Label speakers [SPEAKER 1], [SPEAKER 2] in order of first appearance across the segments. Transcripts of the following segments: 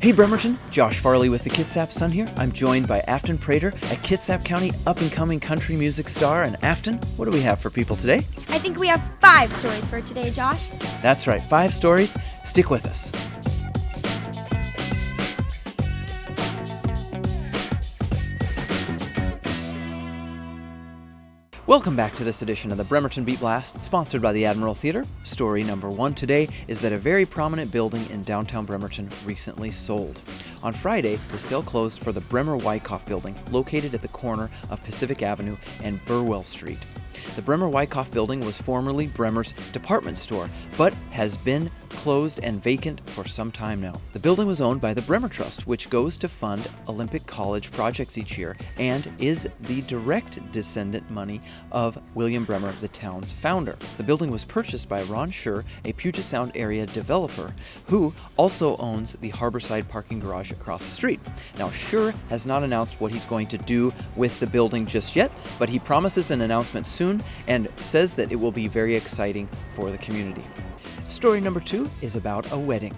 [SPEAKER 1] Hey Bremerton, Josh Farley with the Kitsap Sun here. I'm joined by Afton Prater, a Kitsap County up-and-coming country music star. And Afton, what do we have for people today?
[SPEAKER 2] I think we have 5 stories for today, Josh.
[SPEAKER 1] That's right, 5 stories. Stick with us. Welcome back to this edition of the Bremerton Beat Blast, sponsored by the Admiral Theater. Story number 1 today is that a very prominent building in downtown Bremerton recently sold. On Friday, the sale closed for the Bremer-Wyckoff Building, located at the corner of Pacific Avenue and Burwell Street. The Bremer-Wyckoff Building was formerly Bremer's department store, but has been closed and vacant for some time now. The building was owned by the Bremer Trust, which goes to fund Olympic College projects each year, and is the direct descendant money of William Bremer, the town's founder. The building was purchased by Ron Schur, a Puget Sound area developer, who also owns the Harborside parking garage across the street. Now, Schur has not announced what he's going to do with the building just yet, but he promises an announcement soon and says that it will be very exciting for the community. Story number 2 is about a wedding.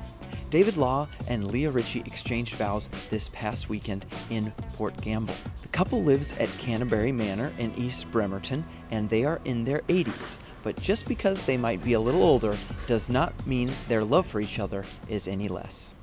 [SPEAKER 1] David Law and Leah Ritchie exchanged vows this past weekend in Port Gamble. The couple lives at Canterbury Manor in East Bremerton, and they are in their 80s. But just because they might be a little older does not mean their love for each other is any less.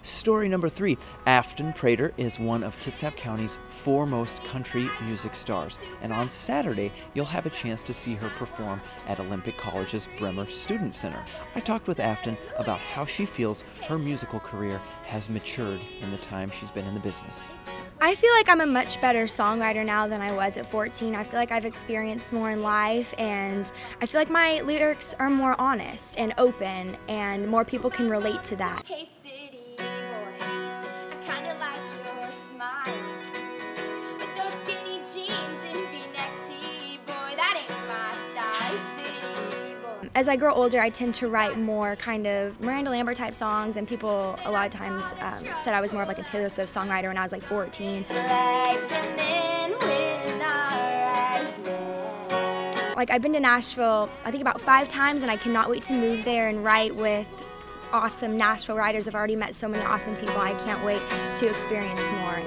[SPEAKER 1] Story number 3. Afton Prater is one of Kitsap County's foremost country music stars, and on Saturday you'll have a chance to see her perform at Olympic College's Bremer Student Center. I talked with Afton about how she feels her musical career has matured in the time she's been in the business.
[SPEAKER 2] I feel like I'm a much better songwriter now than I was at 14. I feel like I've experienced more in life, and I feel like my lyrics are more honest and open, and more people can relate to that. Hey, city boy, I kinda like your smile. With those skinny jeans and V-neck tee, boy, that ain't my style, city boy. As I grow older, I tend to write more kind of Miranda Lambert type songs, and people a lot of times said I was more of like a Taylor Swift songwriter when I was like 14. Like, I've been to Nashville, I think about 5 times, and I cannot wait to move there and write with awesome Nashville writers. I've already met so many awesome people. I can't wait to experience more.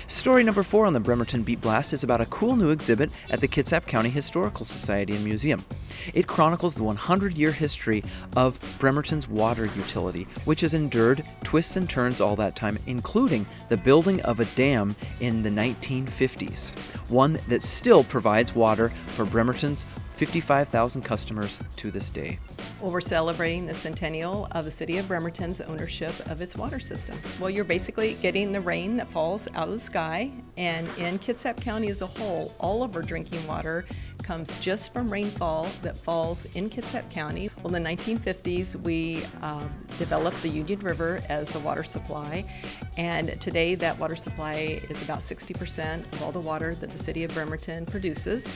[SPEAKER 1] Story number 4 on the Bremerton Beat Blast is about a cool new exhibit at the Kitsap County Historical Society and Museum. It chronicles the 100-year history of Bremerton's water utility, which has endured twists and turns all that time, including the building of a dam in the 1950s, one that still provides water for Bremerton's 55,000 customers to this day.
[SPEAKER 3] Well, we're celebrating the centennial of the city of Bremerton's ownership of its water system. Well, you're basically getting the rain that falls out of the sky, and in Kitsap County as a whole, all of our drinking water comes just from rainfall that falls in Kitsap County. Well, in the 1950s, we developed the Union River as a water supply, and today that water supply is about 60% of all the water that the city of Bremerton produces.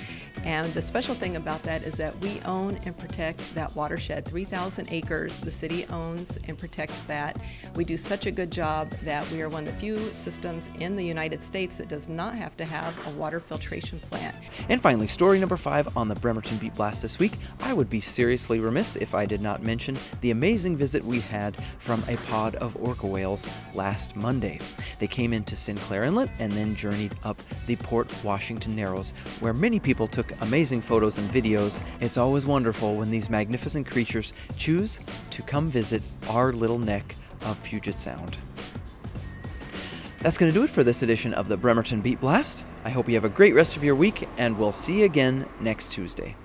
[SPEAKER 3] And the special thing about that is that we own and protect that watershed. 3,000 acres the city owns and protects that. We do such a good job that we are one of the few systems in the United States that does not have to have a water filtration plant.
[SPEAKER 1] And finally, story number 5 on the Bremerton Beat Blast this week. I would be seriously remiss if I did not mention the amazing visit we had from a pod of orca whales last Monday. They came into Sinclair Inlet and then journeyed up the Port Washington Narrows, where many people took amazing photos and videos. It's always wonderful when these magnificent creatures choose to come visit our little neck of Puget Sound. That's going to do it for this edition of the Bremerton Beat Blast. I hope you have a great rest of your week, and we'll see you again next Tuesday.